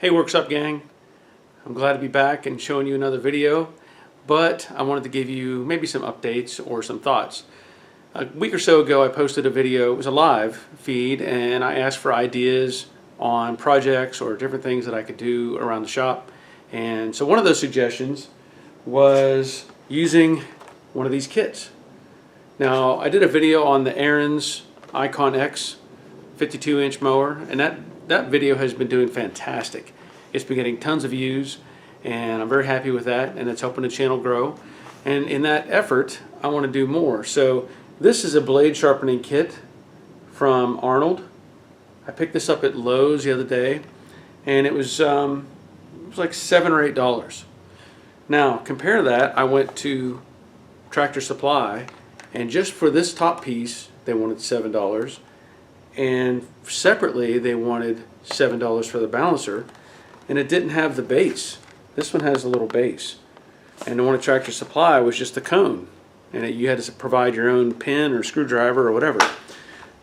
Hey, Works Up gang. I'm glad to be back and showing you another video, but I wanted to give you maybe some updates or some thoughts. A week or so ago I posted a video, it was a live feed, and I asked for ideas on projects or different things that I could do around the shop. And so one of those suggestions was using one of these kits. Now, I did a video on the Ariens Icon X 52-inch mower, and that video has been doing fantastic. It's been getting tons of views, and I'm very happy with that, and it's helping the channel grow. And in that effort, I want to do more. So this is a blade sharpening kit from Arnold. I picked this up at Lowe's the other day, and it was like $7 or $8. Now compare that, I went to Tractor Supply, and just for this top piece they wanted $7, and separately they wanted $7 for the balancer, and it didn't have the base. This one has a little base, and the one at Tractor Supply was just the cone, and you had to provide your own pin or screwdriver or whatever.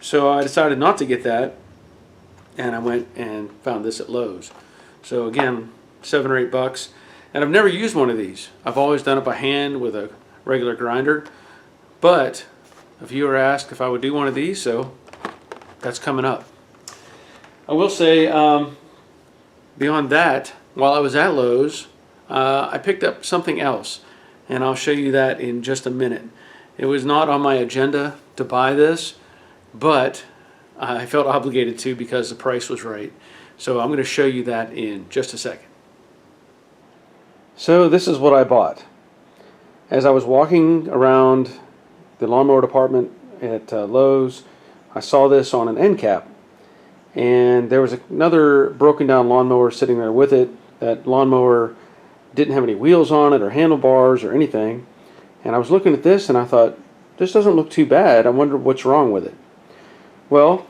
So I decided not to get that, and I went and found this at Lowe's. So again, $7 or $8, and I've never used one of these. I've always done it by hand with a regular grinder, but a viewer asked if I would do one of these, so that's coming up. I will say, beyond that, while I was at Lowe's, I picked up something else, and I'll show you that in just a minute. It was not on my agenda to buy this, but I felt obligated to because the price was right. So I'm going to show you that in just a second. So this is what I bought. As I was walking around the lawnmower department at Lowe's, I saw this on an end cap, and there was another broken down lawnmower sitting there with it. That lawnmower didn't have any wheels on it or handlebars or anything, and I was looking at this and I thought, this doesn't look too bad. I wonder what's wrong with it. Well,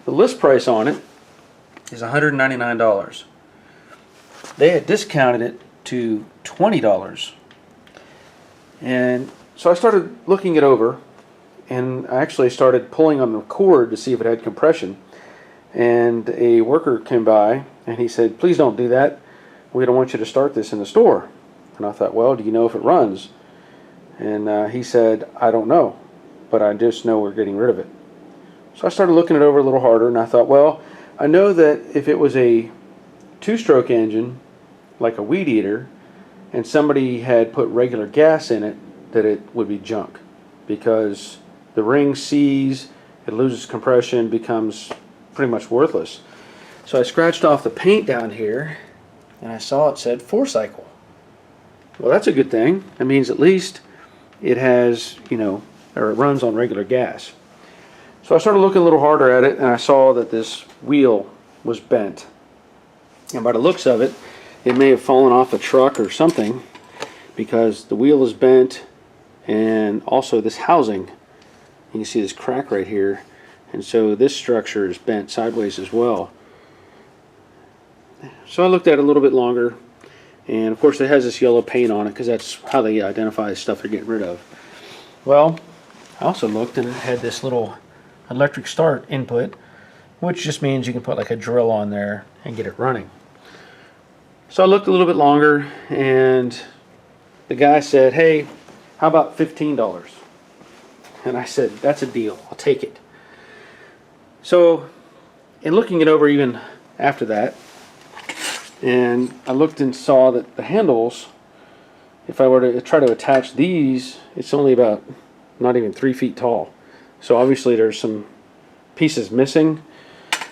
the list price on it is $199. They had discounted it to $20, and so I started looking it over, and I actually started pulling on the cord to see if it had compression. And a worker came by and he said, please don't do that. We don't want you to start this in the store. And I thought, well, do you know if it runs? And he said, I don't know, but I just know we're getting rid of it. So I started looking it over a little harder, and I thought, well, I know that if it was a two-stroke engine, like a weed eater, and somebody had put regular gas in it, that it would be junk, because the ring seizes, it loses compression, becomes pretty much worthless. So I scratched off the paint down here, and I saw it said 4-cycle. Well, that's a good thing. That means at least it has, or it runs on regular gas. So I started looking a little harder at it, and I saw that this wheel was bent. And by the looks of it, it may have fallen off a truck or something, because the wheel is bent, and also this housing, you can see this crack right here, and so this structure is bent sideways as well. So I looked at it a little bit longer, and of course it has this yellow paint on it because that's how they identify the stuff they're getting rid of. Well, I also looked, and it had this little electric start input, which just means you can put like a drill on there and get it running. So I looked a little bit longer, and the guy said, hey, how about $15? And I said, that's a deal, I'll take it. So in looking it over even after that, and I looked and saw that the handles, if I were to try to attach these, it's only about not even 3 feet tall. So obviously there's some pieces missing,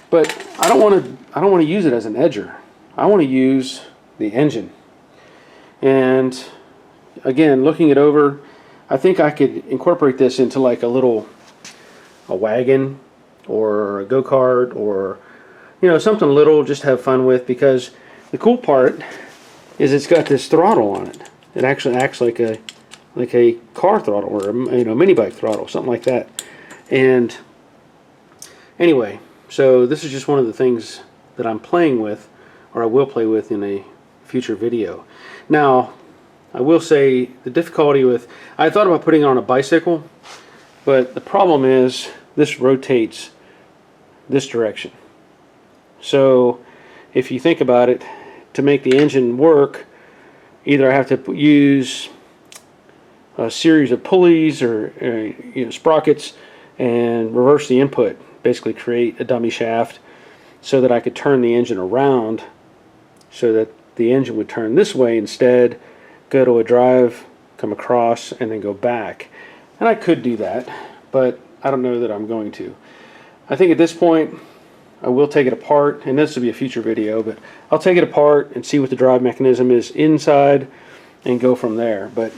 but I don't want to use it as an edger. I want to use the engine. And again, looking it over, I think I could incorporate this into like a wagon or a go-kart, or something little just to have fun with, because the cool part is it's got this throttle on it. It actually acts like a car throttle, or a mini bike throttle, something like that. And anyway, so this is just one of the things that I'm playing with, or I will play with in a future video. Now, I will say the difficulty with, I thought about putting it on a bicycle, but the problem is this rotates this direction. So if you think about it, to make the engine work, either I have to use a series of pulleys or sprockets and reverse the input, basically create a dummy shaft so that I could turn the engine around so that the engine would turn this way instead, go to a drive, come across, and then go back. And I could do that, but I don't know that I'm going to. I think at this point I will take it apart, and this will be a future video, but I'll take it apart and see what the drive mechanism is inside and go from there. But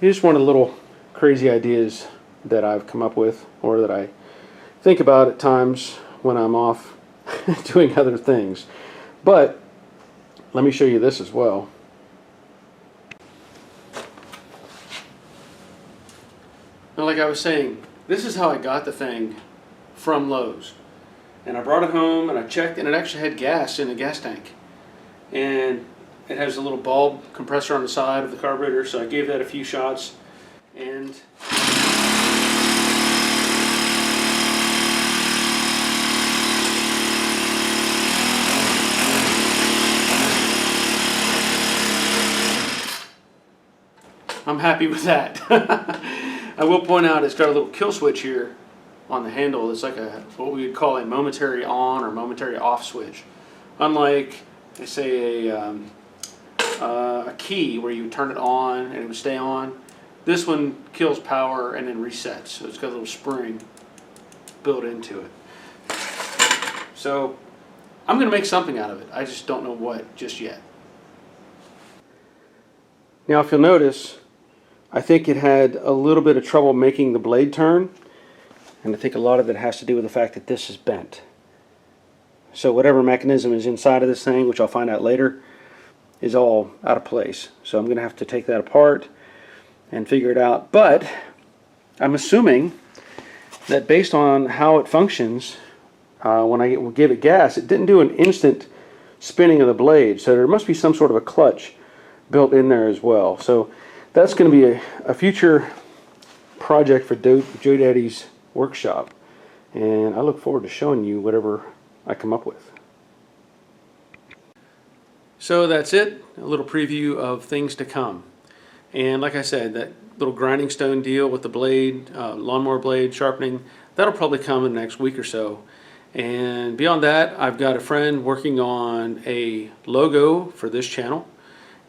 it's just one of the little crazy ideas that I've come up with, or that I think about at times when I'm off doing other things. But let me show you this as well. Now, like I was saying, this is how I got the thing from Lowe's. And I brought it home and I checked, and it actually had gas in the gas tank. And it has a little bulb compressor on the side of the carburetor, so I gave that a few shots. And I'm happy with that. I will point out it's got a little kill switch here on the handle. It's like what we would call a momentary on or momentary off switch. Unlike, they say, a key where you turn it on and it would stay on. This one kills power and then resets. So it's got a little spring built into it. So I'm going to make something out of it. I just don't know what just yet. Now, if you'll notice, I think it had a little bit of trouble making the blade turn, and I think a lot of it has to do with the fact that this is bent. So whatever mechanism is inside of this thing, which I'll find out later, is all out of place. So I'm going to have to take that apart and figure it out. But I'm assuming that based on how it functions, when I give it gas, it didn't do an instant spinning of the blade. So there must be some sort of a clutch built in there as well. So that's going to be a future project for Joe Daddy's workshop, and I look forward to showing you whatever I come up with. So that's it, a little preview of things to come. And like I said, that little grinding stone deal with the blade, lawnmower blade sharpening, that'll probably come in the next week or so. And beyond that, I've got a friend working on a logo for this channel,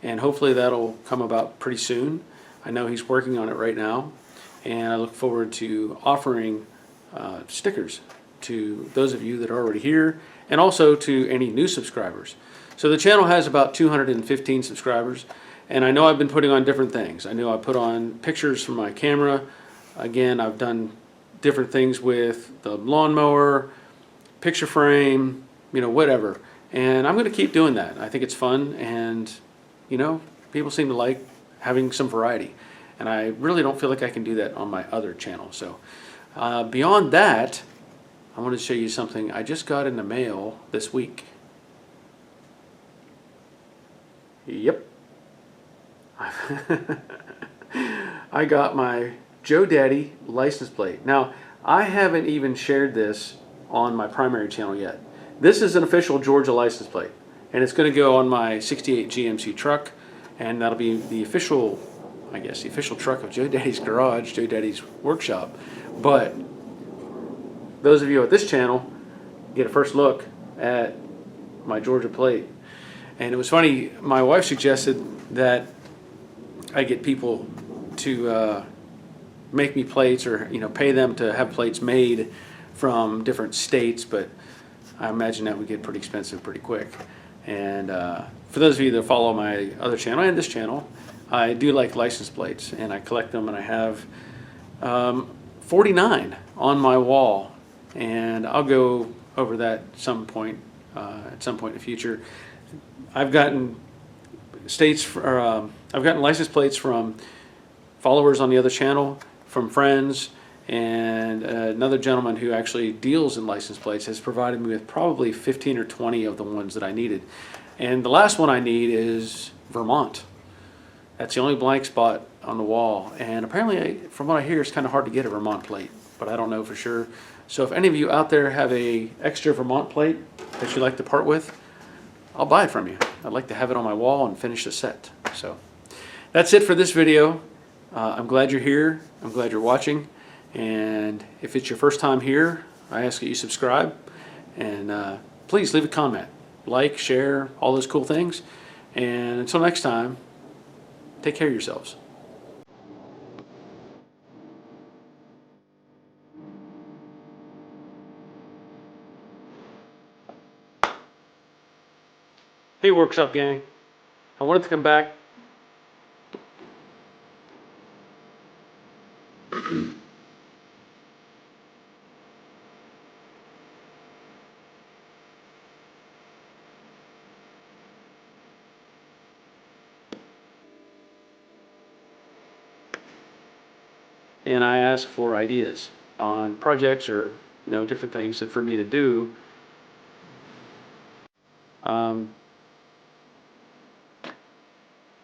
and hopefully that'll come about pretty soon. I know he's working on it right now, and I look forward to offering stickers to those of you that are already here, and also to any new subscribers. So the channel has about 215 subscribers, and I know I've been putting on different things. I know I put on pictures from my camera. Again, I've done different things with the lawnmower, picture frame, whatever. And I'm going to keep doing that. I think it's fun, and people seem to like having some variety, and I really don't feel like I can do that on my other channel. So beyond that, I want to show you something I just got in the mail this week. Yep. I got my Joe Daddy license plate. Now, I haven't even shared this on my primary channel yet. This is an official Georgia license plate, and it's going to go on my 68 GMC truck, and that'll be the official, I guess, the official truck of Joe Daddy's Garage, Joe Daddy's Workshop. But those of you at this channel get a first look at my Georgia plate. And it was funny, my wife suggested that I get people to make me plates, or pay them to have plates made from different states, but I imagine that would get pretty expensive pretty quick. And for those of you that follow my other channel and this channel, I do like license plates, and I collect them, and I have 49 on my wall, and I'll go over that at some point in the future. I've gotten I've gotten license plates from followers on the other channel, from friends, and another gentleman who actually deals in license plates has provided me with probably 15 or 20 of the ones that I needed. And the last one I need is Vermont. That's the only blank spot on the wall, and apparently, from what I hear, it's kind of hard to get a Vermont plate, but I don't know for sure. So if any of you out there have a extra Vermont plate that you'd like to part with, I'll buy it from you. I'd like to have it on my wall and finish the set. So that's it for this video. I'm glad you're here. I'm glad you're watching. And if it's your first time here, I ask that you subscribe. And please leave a comment. Like, share, all those cool things. And until next time, take care of yourselves. Hey, Works Up gang. I wanted to come back. And I ask for ideas on projects or different things that for me to do.